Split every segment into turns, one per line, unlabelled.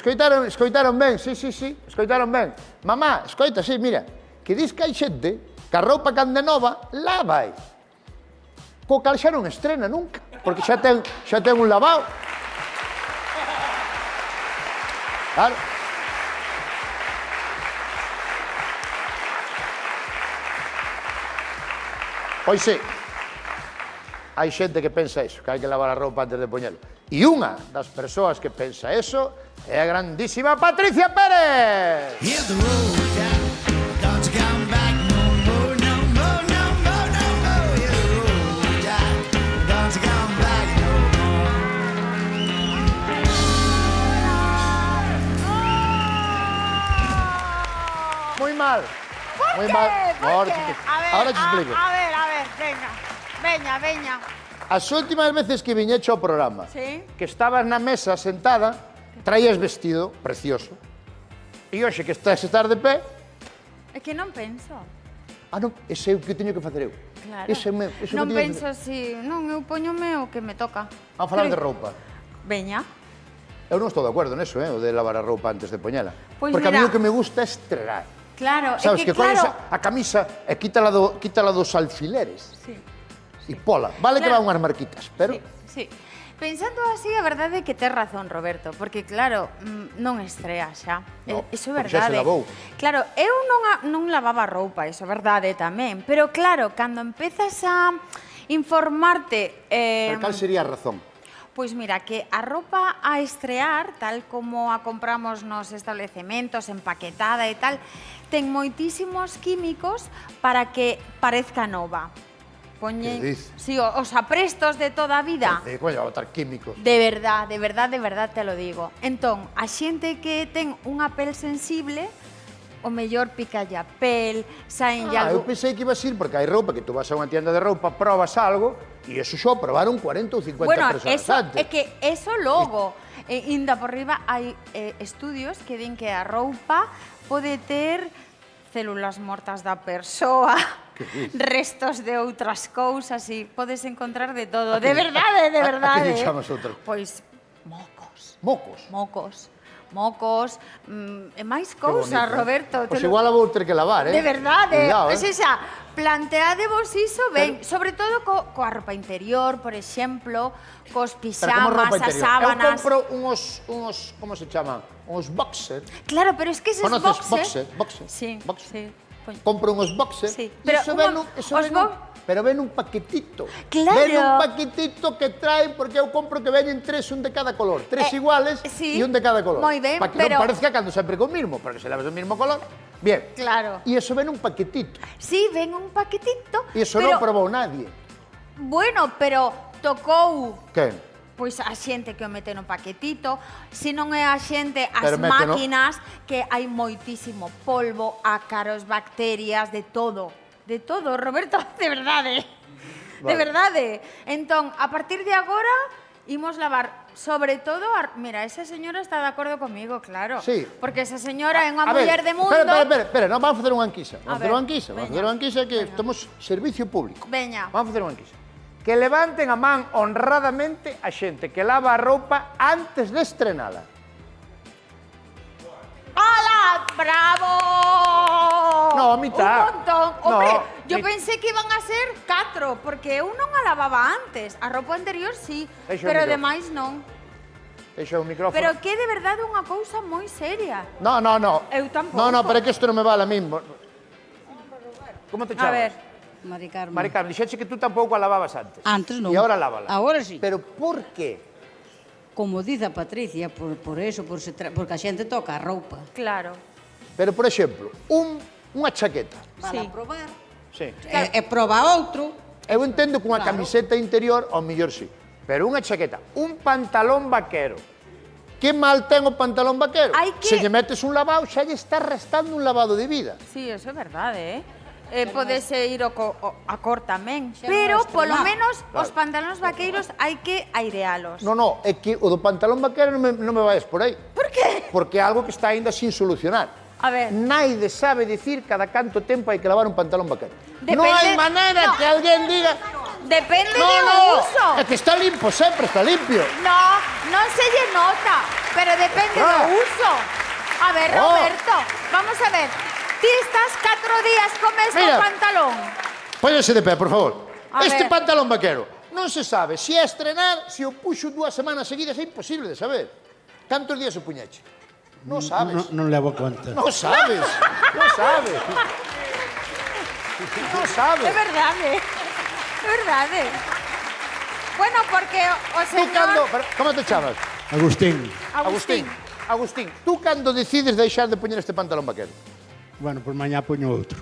Escoitaron ben, sí, escoitaron ben. Mamá, escoita, sí, mira, que dis que hai xente que a roupa cando é nova, lava. Co cal xa non estrena nunca, porque xa ten un lavado. Claro. Pois sí, hai xente que pensa iso, que hai que lavar a roupa antes de poñelo. E unha das persoas que pensa eso é a grandísima Patricia Pérez. Moi mal.
Moi mal.
Ahora te explico.
A ver, veña.
As últimas veces que viñecho ao programa, que estabas na mesa sentada, traías vestido precioso. E hoxe que estás de pé...
É que non penso.
Non, ese é o que teño que facer eu.
Claro.
Non
penso así, non, eu poñome o que me toca.
Vamos a falar de roupa.
Veña.
Eu non estou de acordo neso, o de lavar a roupa antes de poñela. Porque a mí o que me gusta é estregar.
Claro,
sabes, que coñes a camisa e quítala dos alfileres.
Sí.
E pola. Vale que va unhas marquitas, pero...
Sí. Pensando así, a verdade é que tes razón, Roberto, porque, claro, non estrea xa. Iso é verdade.
Xa se lavou.
Claro, eu non lavaba roupa, iso é verdade tamén. Pero, claro, cando empezas a informarte...
Pero cal sería a razón?
Pois mira, que a roupa a estrear, tal como a compramos nos establecementos, empaquetada e tal, ten moitísimos químicos para que parezca nova.
Que dices?
Sí, os aprestos de toda a vida.
Coño, a botar químicos.
De verdad te lo digo. Entón, a xente que ten unha pel sensible, o mellor picalle a pel, saen algo...
Eu pensei que ibas a ir, porque hai roupa que tú vas a unha tienda de roupa, probas algo, e eso xo probaron 40 ou 50 personas antes.
É que eso logo, inda por riba, hai estudios que din que a roupa pode ter células mortas da persoa, restos de outras cousas, e podes encontrar de todo. De verdade.
A que lle chamas outra?
Pois, mocos.
Mocos?
E máis cousas, Roberto.
Pois igual a vou ter que lavar,
De verdade.
Cuidado,
Pois xa, planteadevos iso ben, sobre todo coa roupa interior, por exemplo, cos pijamas, as sábanas.
Eu compro uns, como se chaman? Uns boxers.
Claro, pero es que eses
boxers... Boxers?
Sí.
Compro uns boxers,
pero
pero ven un paquetito.
Claro.
Ven un paquetito que traen, porque eu compro que veñen 3, un de cada color. 3 iguales e un de cada color.
Moi ben,
para que non parezca cando sempre co mismo, porque se leves o mismo color. Bien.
Claro.
E eso ven un paquetito.
Sí, ven un paquetito.
E eso non probou nadie.
Bueno, pero tocou...
Que?
Pois a xente que o mete no paquetito, se non é a xente, as máquinas, que hai moitísimo polvo, ácaros, bacterias, de todo, Roberto, de verdade. De verdade. Entón, a partir de agora, imos lavar, sobre todo, mira, esa señora está de acordo comigo, claro.
Sí.
Porque esa señora é unha muller de mundo...
Espera, non, vamos a facer unha enquisa. Vamos a facer unha enquisa que estamos servicio público.
Veña.
Vamos a facer unha enquisa. Que levanten a man honradamente a xente que lava a roupa antes de estrenala.
¡Hala! ¡Bravo!
No, a mitad.
Un montón. Hombre, yo pensé que iban a ser 4, porque eu non a lavaba antes. A roupa anterior sí, pero demais non.
Deixa o micrófono.
Pero que de verdade unha cousa moi seria.
No.
Eu tampouco.
No, pero é que isto non me vale a min. Como te chamas?
A ver.
Mari Carmen.
Mari Carmen, dixeche que tú tampouco a lavabas antes.
Antes non.
E agora lávala.
Agora sí.
Pero por qué?
Como dice a Patricia, por eso, porque a xente toca a roupa.
Claro.
Pero, por exemplo, unha chaqueta.
Para probar.
Sí.
E proba outro.
Eu entendo que unha camiseta interior, ao mellor sí. Pero unha chaqueta, un pantalón vaquero. Que mal ten o pantalón vaquero? Se lle metes un lavado, xa lle está restando un lavado de vida.
Sí, eso é verdade, Podese ir a cor tamén, pero polo menos os pantalóns vaqueiros hai que airealos.
No, é que o do pantalón vaqueiro non me vayas por aí.
Por qué?
Porque é algo que está ainda sin solucionar.
A ver.
Naide sabe dicir cada canto tempo hai que lavar un pantalón vaqueiro. Non hai maneira que alguén diga...
depende do uso.
É que está limpo, sempre está limpio.
Non se lle nota, pero depende do uso. A ver, Roberto, vamos a ver. Ti estás 4 días co mesmo pantalón.
Póñase de pé, por favor.
A
Este
ver.
pantalón vaquero non se sabe se é estrenar, se o puxo 2 semanas seguidas, é imposible de saber. Cantos días o puñeche? Non sabes.
Non levo conta.
Non sabes. Non sabes. Non sabes.
É verdade. É verdade. Bueno, porque o
Tú cando...
señor...
Como te chamas?
Agustín.
Agustín, tú cando decides deixar de poñer este pantalón vaquero?
Bueno, por mañá poño outro.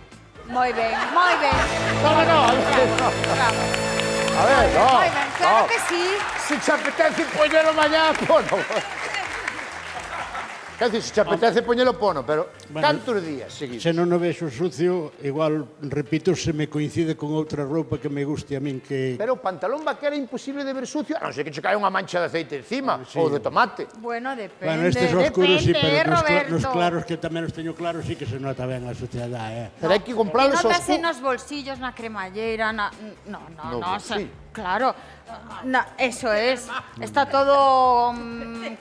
Moi ben, moi ben.
No.
Bravo.
A ver, no.
Moi ben, claro que sí.
Se te apetece poñelo mañá, pono. Quer dizer, se te apetece poñelo, pono, pero cantos días seguidos?
Se non o vexo sucio, igual, repito, se me coincide con outra roupa que me guste a min que...
Pero o pantalón vaquero é imposible de ver sucio, a non ser que che cae unha mancha de aceite encima, ou de tomate.
Bueno, depende.
Bueno, estes oscuros sí, pero
Roberto.
nos claros que tamén os teño claros sí que se nota ben a suciedade,
Pero hai que compralos aos...
Nótase nos bolsillos, na cremallera, na... No,
bolsillo.
claro. Eso es. Está todo...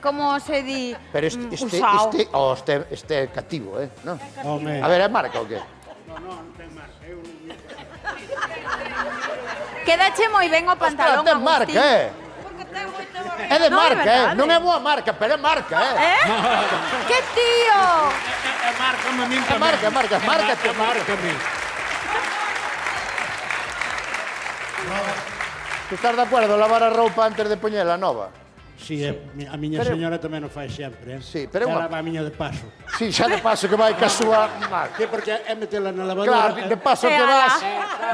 como se di?
Pero
usado.
este é cativo, non?
Home.
A ver, é marca ou que?
Quédache moi ben o pantalón,
Ostras, ten
Agustín.
marca, É de
No,
marca,
é verdade.
Non é boa marca, pero é marca,
Que tío!
É marca a min
É marca, márcate.
marca a min.
Tu estás de acordo lavar a roupa antes de poñela nova?
Sí, a miña señora tamén o fai sempre,
Sí, pero é
Ela
unha-
va a miña de paso.
Si, xa de paso que vai ca súa marca.
Que porque é metela na lavadora.
Claro, de paso que vas,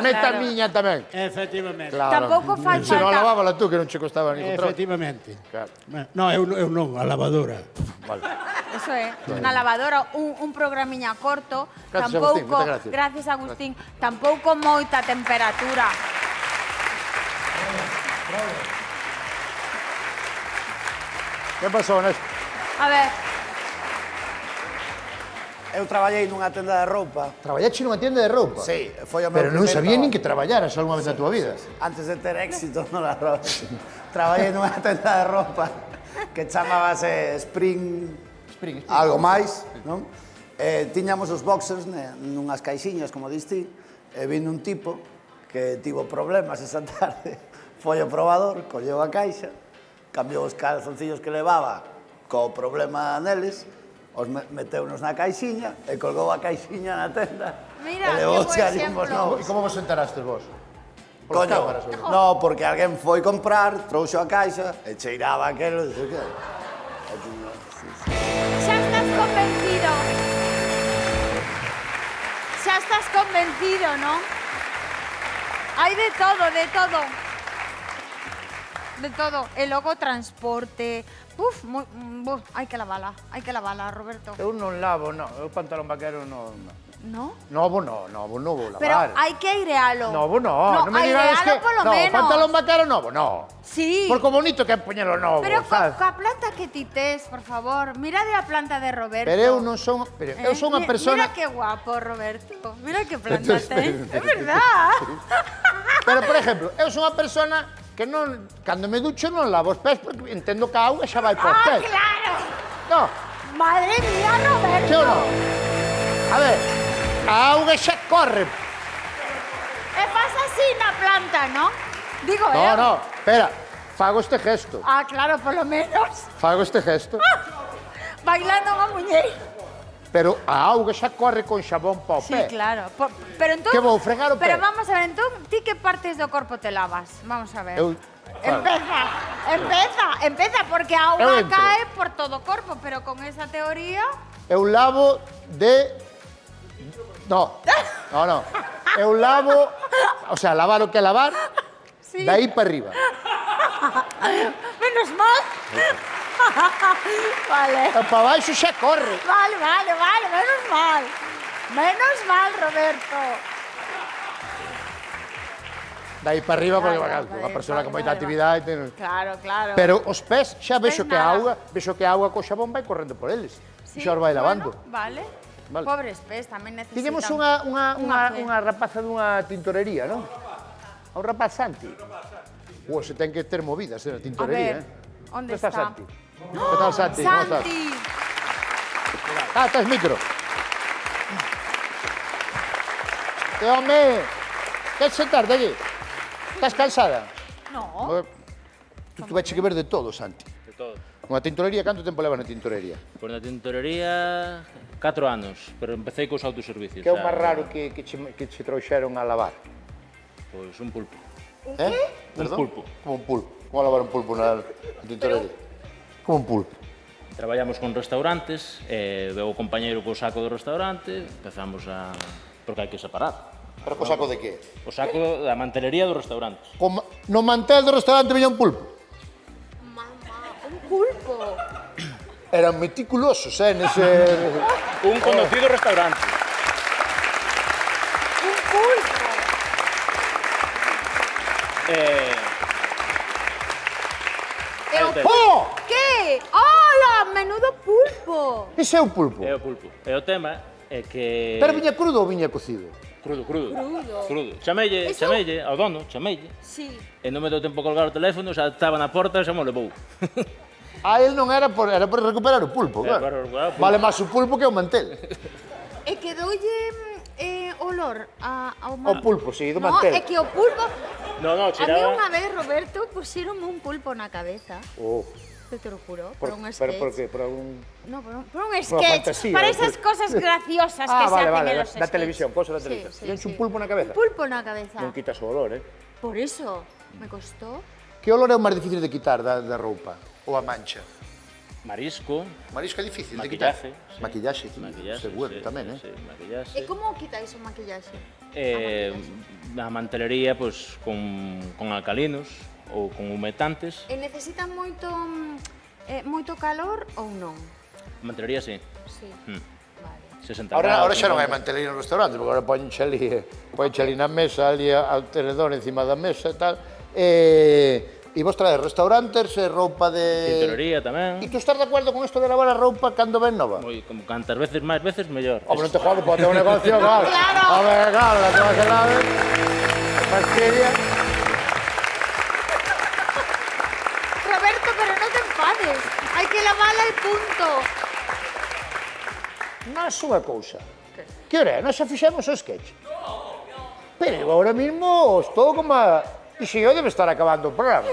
meta a miña tamén.
Efectivamente.
Claro.
Tampouco fai
Se non
falta.
lavábala tú, que non che costaba ni control.
Efectivamente.
Claro.
No, eu non, a lavadora.
Vale.
Eso é, na lavadora, un programiña corto,
Gracias,
tampouco,
Agustín, moitas gracias.
gracias Agustín, tampouco moita temperatura.
Que pasou, Néstor?
A ver,
Eu traballei nunha tenda de roupa.
Traballache nunha tienda de roupa?
Sí, foi o meu
Pero non
primeiro
sabía nin
traballo.
que traballaras algunha vez na túa vida.
Antes de ter éxito no la roupa. Traballei nunha tenda de roupa que chamábase Spring algo máis, non? Tiñamos os boxers nunhas caixiñas, como dis ti, e vino un tipo que tivo problemas esa tarde. Foi ao probador, colleu a caixa, cambiou os calzoncillos que levaba co problema neles, os meteunos na caixiña e colgou a caixiña na tenda.
Mira,
e levou
que bo
os carimbos
exemplo.
novos.
E como vos enterastes vos? Polas
Coño,
cámaras, ou?
no, porque alguén foi comprar, trouxo a caixa e cheiraba aquelo e dixo que...
xa estás convencido. Xa estás convencido, non? Hai de todo, de todo. De todo. E logo transporte. Hai que lavala, Roberto.
Eu non lavo, non. Eu pantalón vaquero non.
No?
Novo non vou lavar.
Pero hai que airealo.
Novo non, non me digades que...
airealo polo
No,
menos.
pantalón vaquero novo, no.
Sí.
Porque o bonito que é poñelo novo,
Pero
sabes?
coa planta que ti tes, por favor, mira de a planta de Roberto.
Pero eu non son... Pero eu son unha persona...
Mira que guapo, Roberto. Mira que planta
Entonces,
ten. É verdad.
Pero, por exemplo, eu son unha persona que non... Cando me ducho non lavo os pés porque entendo que a auga xa vai por os pés.
Claro.
No,
Madre mía, Roberto.
sí ou non? A ver, a auga xa corre.
E pasa así na planta, ¿no? Digo
No,
eu.
no, espera. Fago este gesto.
Ah, claro, por lo menos.
Fago este gesto.
Bailando unha muñeira.
Pero a auga xa corre con xabón pa o
Sí,
pé.
claro. Pero entón...
Que vou fregar o pé?
Pero vamos a ver, entón, ti que partes do corpo te lavas? Vamos a ver.
Eu-
Empeza, porque a
Eu
auga
entro.
cae por todo o corpo, pero con esa teoría...
Eu lavo de... No, no. Eu lavo... O sea, lavar o que lavar,
Sí.
de aí para arriba.
Menos mal. Vale.
E para baixo xa corre.
Vale, menos mal. Menos mal, Roberto.
De aí para arriba, porque
Vale,
unha persona con moita
vale.
actividade... Ten...
Claro, claro.
Pero os pés xa vexo
Pés
que a
nada.
auga co xabón vai correndo por eles.
Sí,
Xa os vai lavando.
Bueno, vale.
Vale.
Pobres pés, tamén necesitan...
Tiñemos
Unha fe.
unha rapaza dunha tintorería, non? Ao rapaz Santi. Se ten que ter movidas na tintorería,
onde
está
está?
Santi? Que tal, Santi? Como estás?
Santi!
Tes micro. Home, queres sentarte allí? Estás cansada?
No.
Tú tuveche que ver de todo, Santi.
De todo.
Unha tintorería, canto tempo leva na tintorería?
Pois na tintorería 4 anos, pero empecé cos autoservicios.
Que é o máis raro que che trouxeron a lavar?
Pois un pulpo.
Un
pulpo.
Como un pulpo. Como lavar un pulpo na tintorería? Como un pulpo.
Traballamos con restaurantes, veo o compañeiro co saco do restaurante, empezamos a... porque hai que separar.
Pero co saco de que?
O saco da mantelería dos restaurantes.
No mantel do restaurante viña un pulpo.
Un pulpo.
Eran meticulosos, nese...
Un conocido restaurante.
Un pulpo.
Oh!
Que? Hola, menudo pulpo.
Ese é o pulpo.
É o pulpo. E o tema é que...
Pero viña crudo ou viña cocido?
Crudo.
Crudo.
Chamelle
Eso-
ao dono, chamelle.
Sí.
E non me deu tempo a colgar o teléfono, xa estaba na porta e xa mo levou.
Él non era por recuperar o pulpo,
Era
claro.
para recuperar o pulpo.
Vale máis o pulpo que o mantel.
E que doulle olor ao
O pulpo, sí, do
No,
mantel.
é que o pulpo...
No,
A mí
chiraba...
unha vez, Roberto, pusieronme un pulpo na cabeza.
Oh,
Te lo juro, por un
pero
sketch.
por que? Por algún...
No, por un sketch.
fantasía,
Para
¿no?
esas cosas graciosas que
Ah,
se
vale,
hacen
vale,
en los
da
sketches.
televisión, cosa da
Sí,
televisión.
sí,
Tienes un
sí.
pulpo na cabeza?
Un pulpo na cabeza.
Non quitas o olor,
Por eso, me costó.
Que olor é o máis difícil de quitar da roupa? Ou a mancha?
Marisco,
Marisco é difícil
Maquillaje,
de quitar.
sí.
Maquillaxe, sí.
maquillaxe,
Seguro,
sí,
tamén,
sí, maquillaxe.
E como quitáis o maquillaxe?
Na mantelería, pois, con alcalinos ou con humetantes.
E necesitan moito calor ou non?
A mantelería, sí.
Sí. Vale.
60
Ahora
grados,
xa non hai
50.
mantelería no restaurante, porque agora poñenche ali na mesa, ali ao tenedor encima da mesa e tal. E vos traes restaurantes e roupa de...
Tintorería tamén.
E tú estás de acordo con isto de lavar a roupa cando ven nova?
Como cantas veces máis veces, mellor.
Hombre, non te jodas, pode ter un negocio, claro.
Claro.
Hombre, claro, la toda que lave. Que fastidia.
Roberto, pero no te enfades. Hai que lavarla e punto.
Mas unha cousa. Que hora é? Nós xa fixemos o sketch. Pero eu ahora mismo estou como a... Dixo eu debe estar acabando o programa.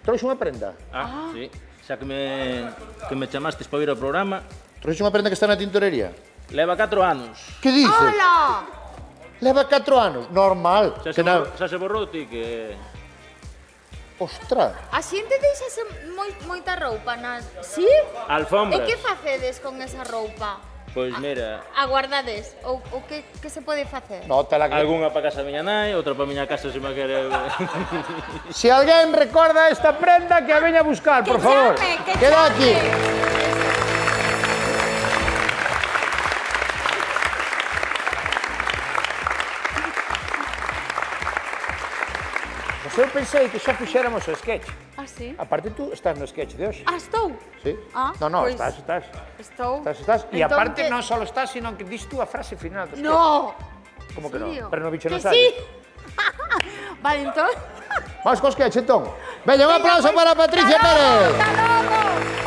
Trouxe unha prenda.
Sí. Xa que me chamastes para ir ao programa,
Trouxe unha prenda que está na tintorería.
leva 4 anos.
Que dices?
Hola.
Leva 4 anos. Normal.
Xa se borrou ti que...
Ostras.
A xente deixase moita roupa nas... Sí?
Alfombras.
E que facedes con esa roupa?
Pois mira,
Aguardades? Ou que se pode facer?
Nótala que...
algunha para casa da miña nai, outra para a miña casa se me quere...
Se alguén recorda esta prenda, que a veña a buscar, por favor.
Que
Queda
chame.
aquí. Pois eu pensei que xa fixéramos o sketch.
Ah, sí?
Aparte tú estás no sketch de hoxe.
Ah, estou?
Sí?
Ah,
No,
pois-
estás.
Estou.
Estás. E
Entón
aparte
que-
non só estás, sino que dis tú a frase final do sketch.
No.
Como que non?
Serio?
Pero no bicho non
Que
sale.
sí. Vale, entón...
Vamos co sketch, entón. Veña, un aplauso para Patricia Pérez.
Hasta logo.